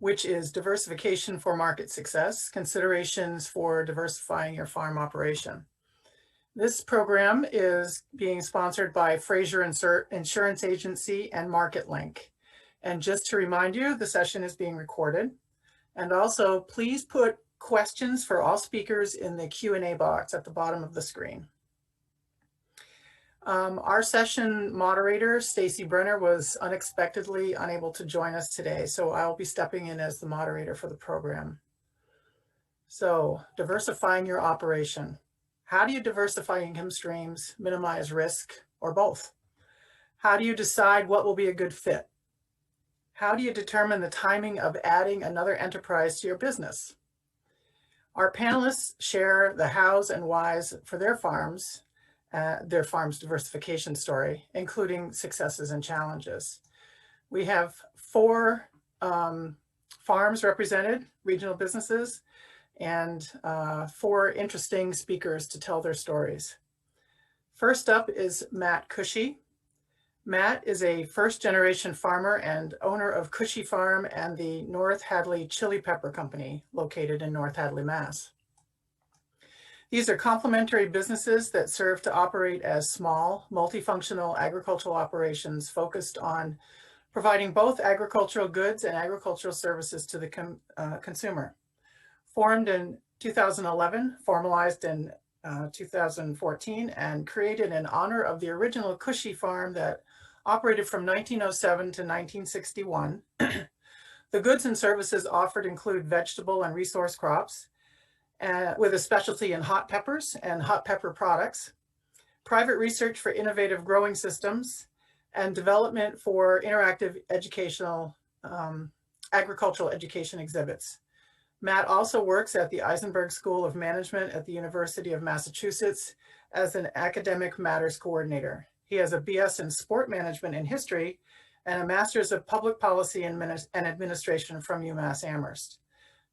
which is Diversification for Market Success, Considerations for Diversifying Your Farm Operation. This program is being sponsored by Fraser Insurance Agency and MarketLink. And just to remind you, the session is being recorded. And also, please put questions for all speakers in the Q&A box at the bottom of the screen. Our session moderator, Stacy Brenner, was unexpectedly unable to join us today, so I'll be stepping in as the moderator for the program. So, diversifying your operation. How do you diversify income streams, minimize risk, or both? How do you decide what will be a good fit? How do you determine the timing of adding another enterprise to your business? Our panelists share the hows and whys for their farm's diversification story, including successes and challenges. We have 4 farms represented, regional businesses, and 4 interesting speakers to tell their stories. First up is Matt Kushi. Matt is a first-generation farmer and owner of Kushi Farm and the North Hadley Chili Pepper Company, located in North Hadley, Mass. These are complementary businesses that serve to operate as small, multifunctional agricultural operations focused on providing both agricultural goods and agricultural services to the consumer. Formed in 2011, formalized in 2014, and created in honor of the original Kushi Farm that operated from 1907 to 1961. The goods and services offered include vegetable and resource crops, with a specialty in hot peppers and hot pepper products, private research for innovative growing systems, and development for interactive educational agricultural education exhibits. Matt also works at the Eisenberg School of Management at the University of Massachusetts as an academic matters coordinator. He has a BS in sport management and history and a master's of public policy and administration from UMass Amherst.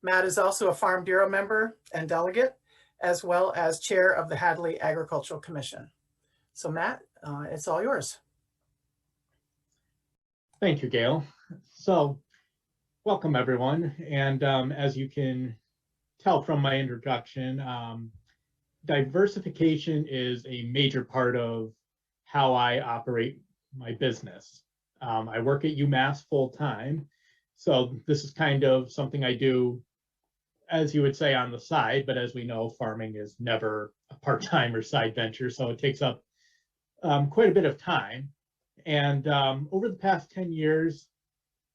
Matt is also a Farm Bureau member and delegate, as well as chair of the Hadley Agricultural Commission. So Matt, it's all yours. Thank you, Gail. So welcome everyone. And as you can tell from my introduction, diversification is a major part of how I operate my business. I work at UMass full time. So this is kind of something I do, as you would say, on the side, but as we know, farming is never a part-time or side venture, so it takes up quite a bit of time. And over the past 10 years,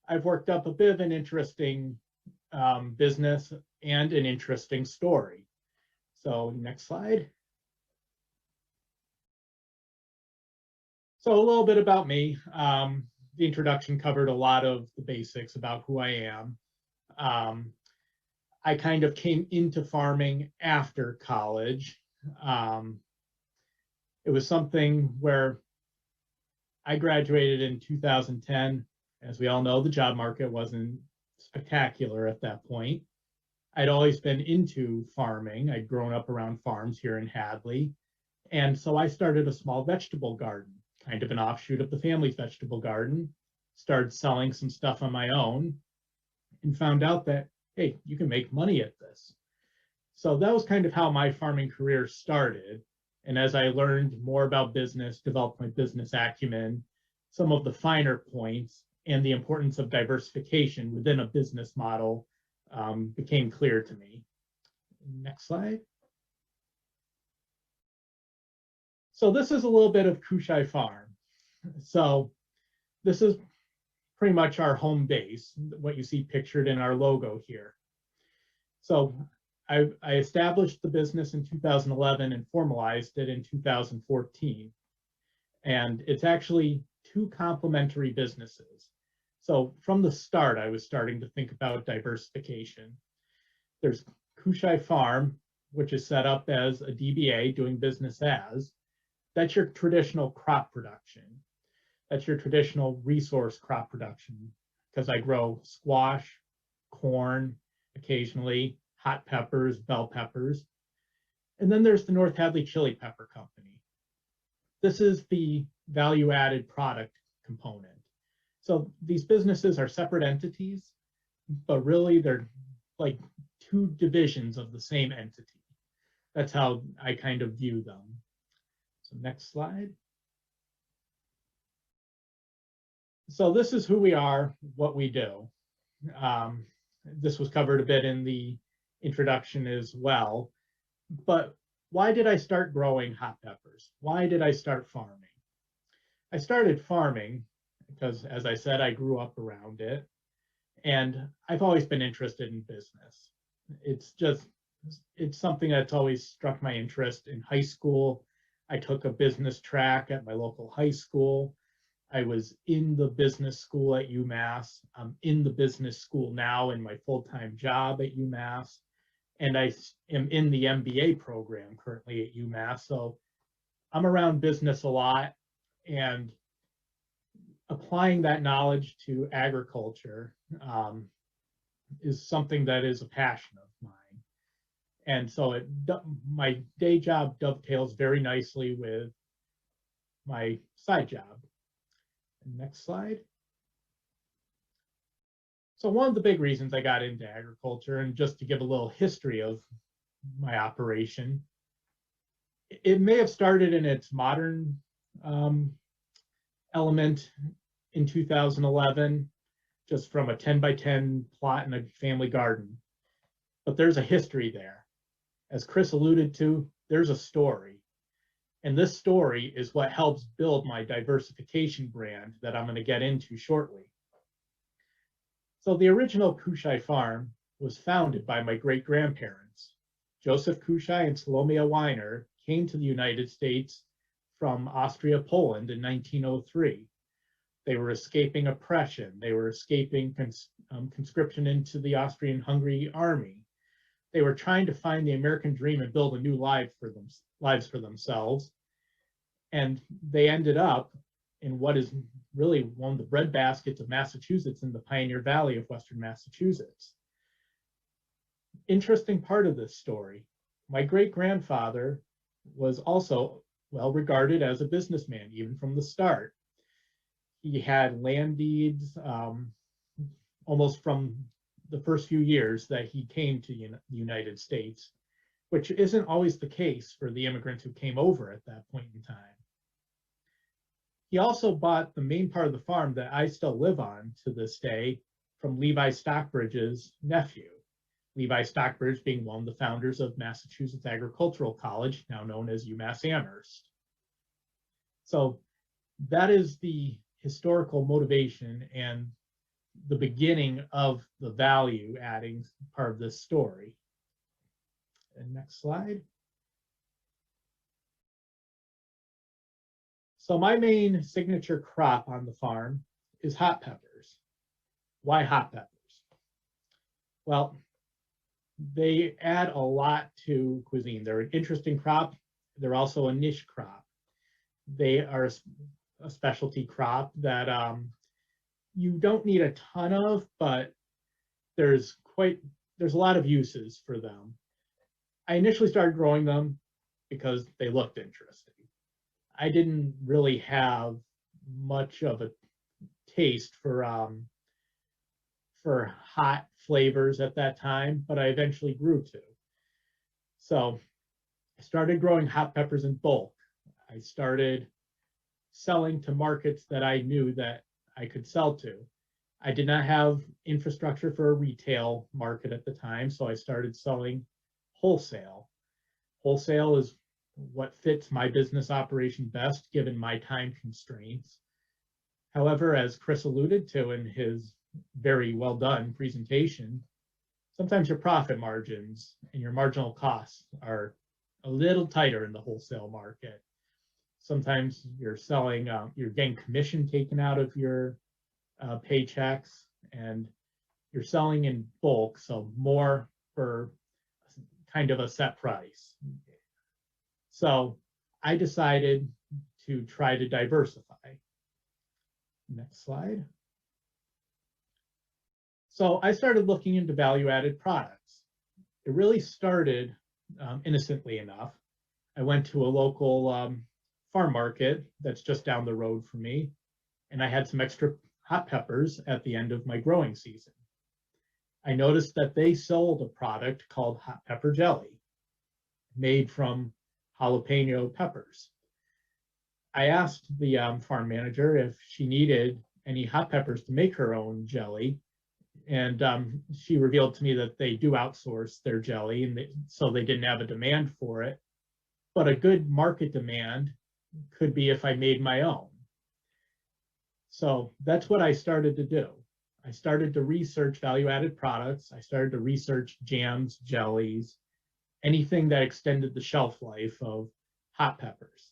I've worked up a bit of an interesting business and an interesting story. So next slide. So a little bit about me. The introduction covered a lot of the basics about who I am. I kind of came into farming after college. It was something where I graduated in 2010. As we all know, the job market wasn't spectacular at that point. I'd always been into farming. I'd grown up around farms here in Hadley. And so I started a small vegetable garden, kind of an offshoot of the family's vegetable garden, started selling some stuff on my own, and found out that, hey, you can make money at this. So that was kind of how my farming career started. And as I learned more about business, developed my business acumen, some of the finer points and the importance of diversification within a business model became clear to me. Next slide. So this is a little bit of Kushi Farm. So this is pretty much our home base, what you see pictured in our logo here. So I established the business in 2011 and formalized it in 2014. And it's actually 2 complementary businesses. So from the start, I was starting to think about diversification. There's Kushi Farm, which is set up as a DBA, doing business as. That's your traditional crop production. That's your traditional resource crop production, because I grow squash, corn, occasionally hot peppers, bell peppers. And then there's the North Hadley Chili Pepper Company. This is the value-added product component. So these businesses are separate entities, but really they're like two divisions of the same entity. That's how I kind of view them. So next slide. So this is who we are, what we do. This was covered a bit in the introduction as well. But why did I start growing hot peppers? Why did I start farming? I started farming because, as I said, I grew up around it. And I've always been interested in business. It's something that's always struck my interest. In high school, I took a business track at my local high school. I was in the business school at UMass. I'm in the business school now in my full-time job at UMass. And I am in the MBA program currently at UMass. So I'm around business a lot, and applying that knowledge to agriculture is something that is a passion of mine. And so my day job dovetails very nicely with my side job. Next slide. So one of the big reasons I got into agriculture, and just to give a little history of my operation, it may have started in its modern element in 2011, just from a 10 by 10 plot in a family garden. But there's a history there. As Chris alluded to, there's a story. And this story is what helps build my diversification brand that I'm going to get into shortly. So the original Kushi Farm was founded by my great-grandparents. Joseph Kushi and Salomia Weiner came to the United States from Austria, Poland in 1903. They were escaping oppression. They were escaping conscription into the Austrian-Hungary army. They were trying to find the American dream and build a new lives for themselves. And they ended up in what is really one of the breadbaskets of Massachusetts, in the Pioneer Valley of Western Massachusetts. Interesting part of this story, my great-grandfather was also well regarded as a businessman, even from the start. He had land deeds almost from the first few years that he came to the United States, which isn't always the case for the immigrants who came over at that point in time. He also bought the main part of the farm that I still live on to this day from Levi Stockbridge's nephew. Levi Stockbridge being one of the founders of Massachusetts Agricultural College, now known as UMass Amherst. So that is the historical motivation and the beginning of the value adding part of this story. And next slide. So my main signature crop on the farm is hot peppers. Why hot peppers? Well, they add a lot to cuisine. They're an interesting crop. They're also a niche crop. They are a specialty crop that you don't need a ton of, but there's a lot of uses for them. I initially started growing them because they looked interesting. I didn't really have much of a taste for hot flavors at that time, but I eventually grew to. So I started growing hot peppers in bulk. I started selling to markets that I knew that I could sell to. I did not have infrastructure for a retail market at the time, so I started selling wholesale. Wholesale is what fits my business operation best given my time constraints. However, as Chris alluded to in his very well done presentation, sometimes your profit margins and your marginal costs are a little tighter in the wholesale market. Sometimes you're selling, you're getting commission taken out of your paychecks, and you're selling in bulk, so more for kind of a set price. So I decided to try to diversify. Next slide. So I started looking into value-added products. It really started innocently enough. I went to a local farm market that's just down the road from me, and I had some extra hot peppers at the end of my growing season. I noticed that they sold a product called hot pepper jelly made from jalapeno peppers. I asked the farm manager if she needed any hot peppers to make her own jelly, and she revealed to me that they do outsource their jelly, and so they didn't have a demand for it. But a good market demand could be if I made my own. So that's what I started to do. I started to research value-added products. I started to research jams, jellies, anything that extended the shelf life of hot peppers.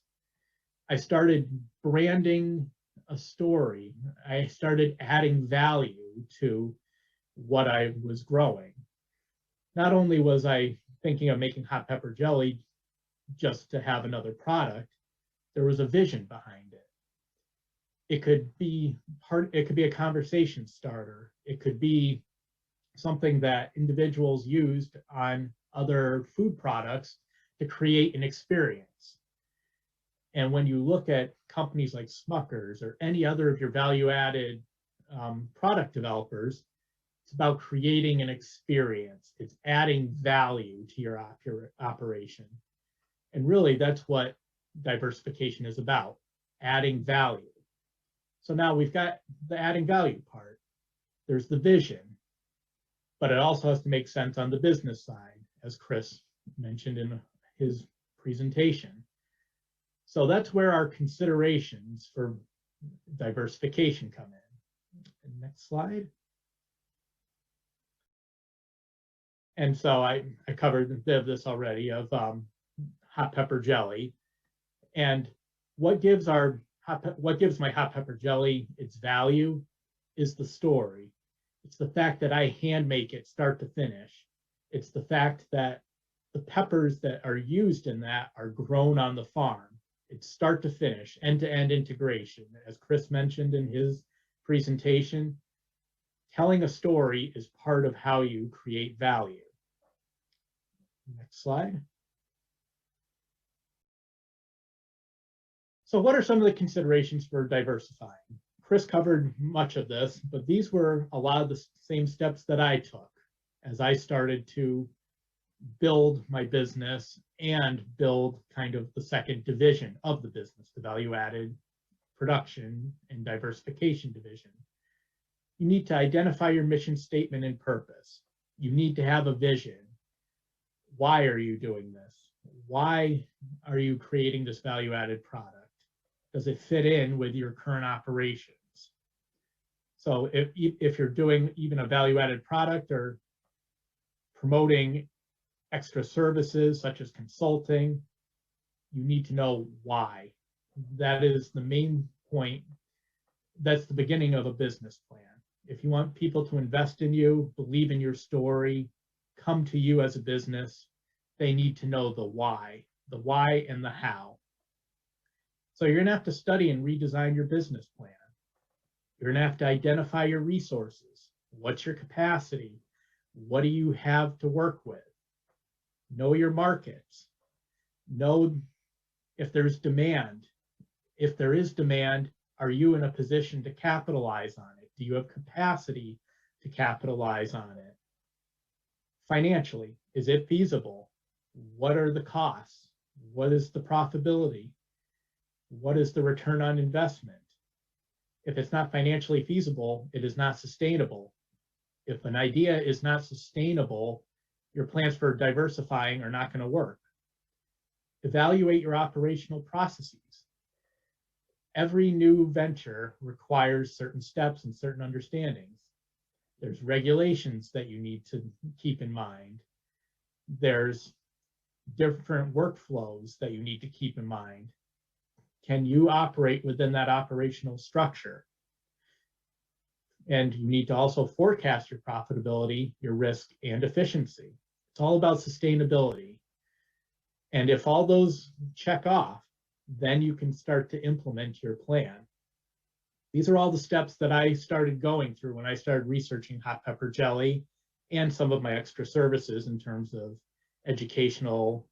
I started branding a story. I started adding value to what I was growing. Not only was I thinking of making hot pepper jelly just to have another product, there was a vision behind it. It could be a conversation starter. It could be something that individuals used on other food products to create an experience. And when you look at companies like Smucker's or any other of your value-added product developers, it's about creating an experience. It's adding value to your operation. And really, that's what diversification is about, adding value. So now we've got the adding value part. There's the vision, but it also has to make sense on the business side, as Chris mentioned in his presentation. So that's where our considerations for diversification come in. Next slide. And so I covered a bit of this already of hot pepper jelly. And what gives my hot pepper jelly its value is the story. It's the fact that I hand make it start to finish. It's the fact that the peppers that are used in that are grown on the farm. It's start to finish, end-to-end integration. As Chris mentioned in his presentation, telling a story is part of how you create value. Next slide. So what are some of the considerations for diversifying? Chris covered much of this, but these were a lot of the same steps that I took as I started to build my business and build kind of the second division of the business, the value-added production and diversification division. You need to identify your mission statement and purpose. You need to have a vision. Why are you doing this? Why are you creating this value-added product? Does it fit in with your current operations? So if you're doing even a value-added product or promoting extra services such as consulting, you need to know why. That is the main point. That's the beginning of a business plan. If you want people to invest in you, believe in your story, come to you as a business, they need to know the why and the how. So you're gonna have to study and redesign your business plan. You're gonna have to identify your resources. What's your capacity? What do you have to work with? Know your markets. Know if there's demand. If there is demand, are you in a position to capitalize on it? Do you have capacity to capitalize on it? Financially, is it feasible? What are the costs? What is the profitability? What is the return on investment? If it's not financially feasible, it is not sustainable. If an idea is not sustainable, your plans for diversifying are not going to work. Evaluate your operational processes. Every new venture requires certain steps and certain understandings. There's regulations that you need to keep in mind. There's different workflows that you need to keep in mind. Can you operate within that operational structure? And you need to also forecast your profitability, your risk, and efficiency. It's all about sustainability. And if all those check off, then you can start to implement your plan. These are all the steps that I started going through when I started researching hot pepper jelly and some of my extra services in terms of educational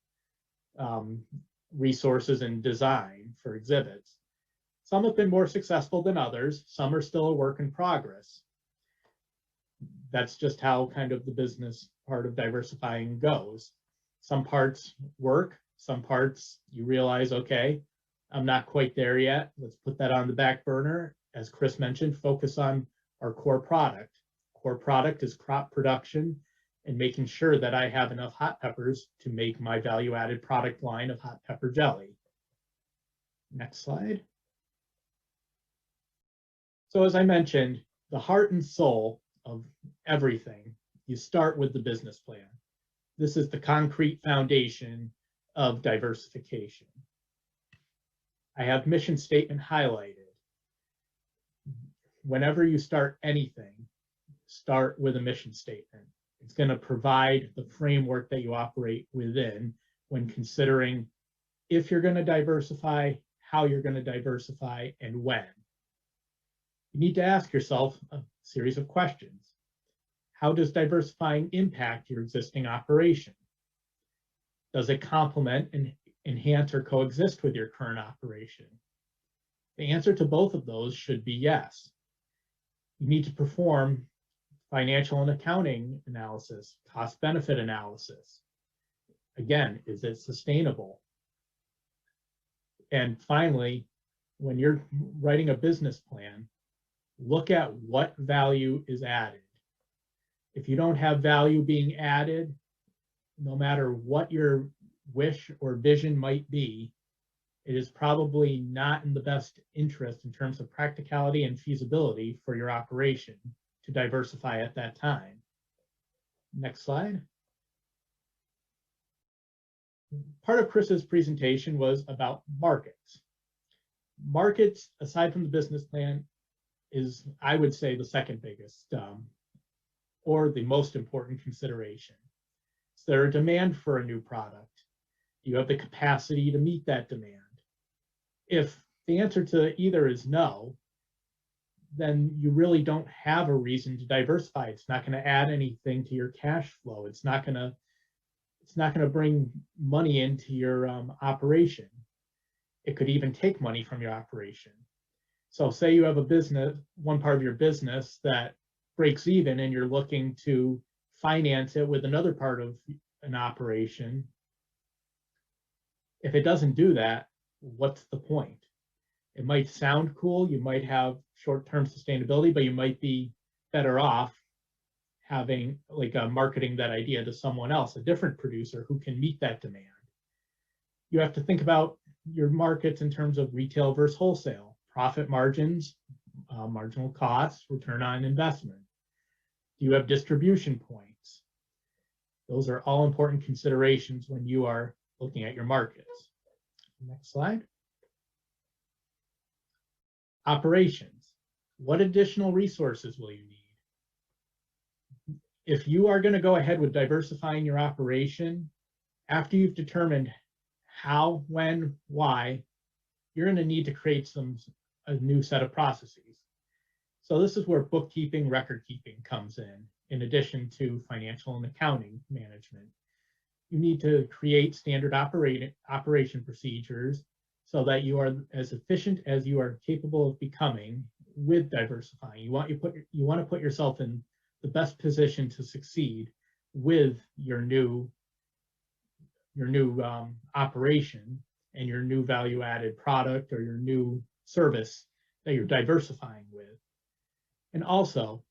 resources and design for exhibits. Some have been more successful than others. Some are still a work in progress. that's just how kind of the business part of diversifying goes. Some parts work, some parts you realize, okay, I'm not quite there yet. Let's put that on the back burner. As Chris mentioned, focus on our core product. Core product is crop production and making sure that I have enough hot peppers to make my value-added product line of hot pepper jelly. Next slide. So as I mentioned, the heart and soul of everything, you start with the business plan. This is the concrete foundation of diversification. I have mission statement highlighted. Whenever you start anything, start with a mission statement. It's going to provide the framework that you operate within when considering if you're going to diversify, how you're going to diversify, and when. You need to ask yourself a series of questions. How does diversifying impact your existing operation? Does it complement and enhance or coexist with your current operation? The answer to both of those should be yes. You need to perform financial and accounting analysis, cost-benefit analysis. Again, is it sustainable? And finally, when you're writing a business plan, look at what value is added. If you don't have value being added, no matter what your wish or vision might be, it is probably not in the best interest in terms of practicality and feasibility for your operation to diversify at that time. Next slide. Part of Chris's presentation was about markets. Markets, aside from the business plan, is, I would say, the second biggest or the most important consideration. Is there a demand for a new product? Do you have the capacity to meet that demand? If the answer to either is no, then you really don't have a reason to diversify. It's not going to add anything to your cash flow. It's not going to bring money into your operation. It could even take money from your operation. So say you have a business, one part of your business that breaks even and you're looking to finance it with another part of an operation. If it doesn't do that, what's the point? It might sound cool, you might have short-term sustainability, but you might be better off having marketing that idea to someone else, a different producer who can meet that demand. You have to think about your markets in terms of retail versus wholesale, profit margins, marginal costs, return on investment. Do you have distribution points? Those are all important considerations when you are looking at your markets. Next slide. Operations. What additional resources will you need? If you are going to go ahead with diversifying your operation, after you've determined how, when, why, you're going to need to create a new set of processes. So this is where bookkeeping, record keeping comes in addition to financial and accounting management. You need to create standard operation procedures so that you are as efficient as you are capable of becoming with diversifying. You want to put yourself in the best position to succeed with your new operation and your new value-added product or your new service that you're diversifying with. And also,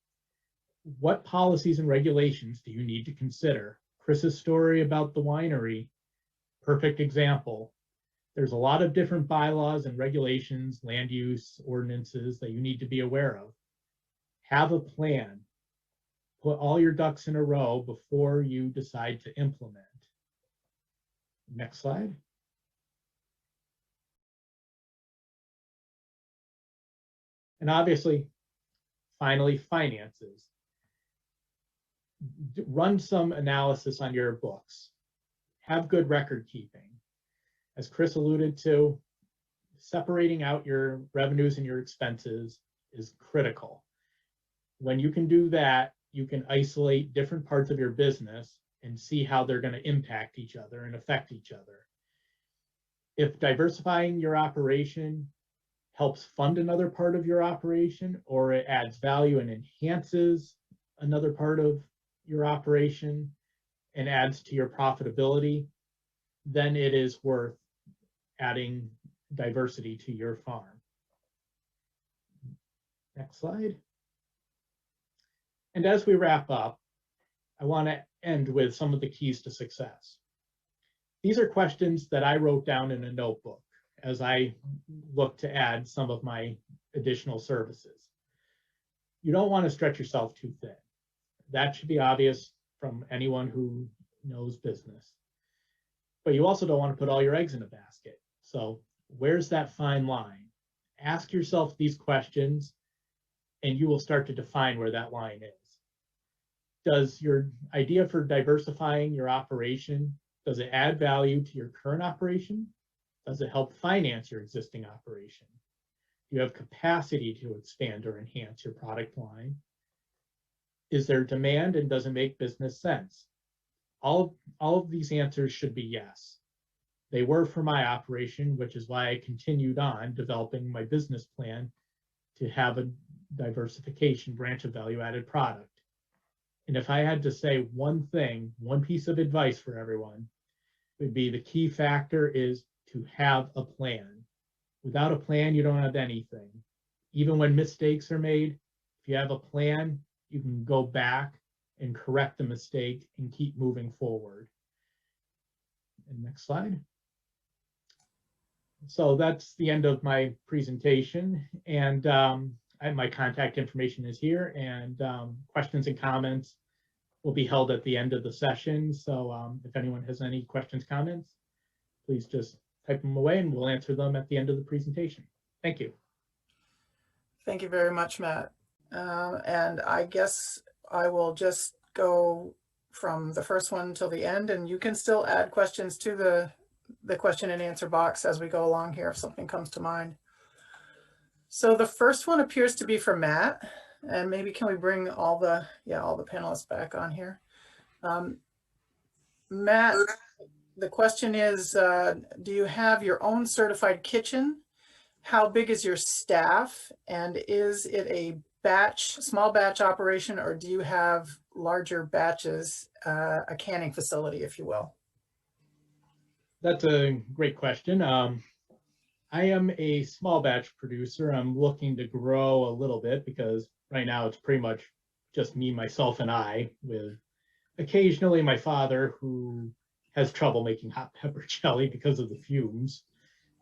what policies and regulations do you need to consider? Chris's story about the winery, perfect example. There's a lot of different bylaws and regulations, land use ordinances that you need to be aware of. Have a plan. Put all your ducks in a row before you decide to implement. Next slide. And obviously, finally, finances. Run some analysis on your books. Have good record keeping. As Chris alluded to, separating out your revenues and your expenses is critical. When you can do that, you can isolate different parts of your business and see how they're going to impact each other and affect each other. If diversifying your operation helps fund another part of your operation, or it adds value and enhances another part of your operation and adds to your profitability, then it is worth adding diversity to your farm. Next slide. And as we wrap up, I want to end with some of the keys to success. These are questions that I wrote down in a notebook as I look to add some of my additional services. You don't want to stretch yourself too thin. That should be obvious from anyone who knows business. But you also don't want to put all your eggs in a basket. So where's that fine line? Ask yourself these questions and you will start to define where that line is. Does your idea for diversifying your operation, does it add value to your current operation? Does it help finance your existing operation? Do you have capacity to expand or enhance your product line? Is there demand and does it make business sense? All of these answers should be yes. They were for my operation, which is why I continued on developing my business plan to have a diversification branch of value-added product. And if I had to say one thing, one piece of advice for everyone, it would be the key factor is to have a plan. Without a plan, you don't have anything. Even when mistakes are made, if you have a plan, you can go back and correct the mistake and keep moving forward. And next slide. So that's the end of my presentation. And my contact information is here, and questions and comments will be held at the end of the session. So if anyone has any questions, comments, please just type them away and we'll answer them at the end of the presentation. Thank you. Thank you very much, Matt. And I guess I will just go from the first one till the end, and you can still add questions to the question and answer box as we go along here if something comes to mind. So the first one appears to be for Matt, and maybe can we bring all the panelists back on here? Matt, the question is, do you have your own certified kitchen? How big is your staff? And is it a small batch operation, or do you have larger batches, a canning facility, if you will? That's a great question. I am a small batch producer. I'm looking to grow a little bit because right now it's pretty much just me, myself, and I, with occasionally my father, who has trouble making hot pepper jelly because of the fumes.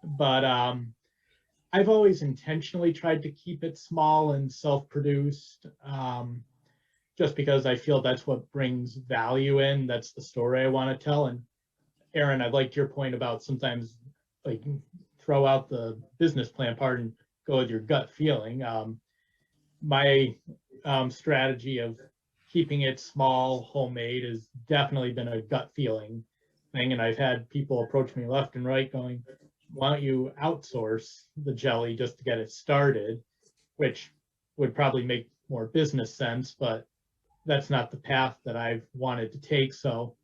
But I've always intentionally tried to keep it small and self-produced, just because I feel that's what brings value in. That's the story I want to tell. And Aaron, I liked your point about sometimes like throw out the business plan part and go with your gut feeling. My strategy of keeping it small, homemade, has definitely been a gut feeling thing. And I've had people approach me left and right going, why don't you outsource the jelly just to get it started, which would probably make more business sense, but that's not the path that I've wanted to take. So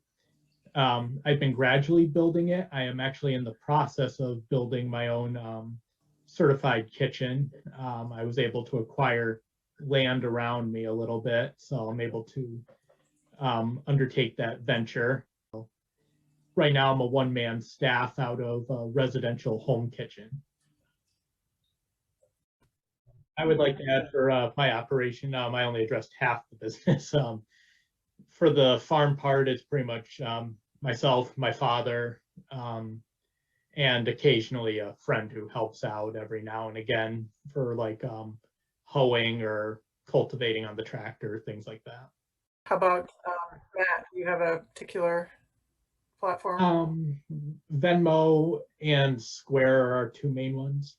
I've been gradually building it. I am actually in the process of building my own certified kitchen. I was able to acquire land around me a little bit, so I'm able to undertake that venture. Right now, I'm a one-man staff out of a residential home kitchen. I would like to add for my operation, I only addressed half the business. For the farm part, it's pretty much myself, my father, and occasionally a friend who helps out every now and again for like hoeing or cultivating on the tractor, things like that. How about Matt? Do you have a particular platform? Venmo and Square are our two main ones.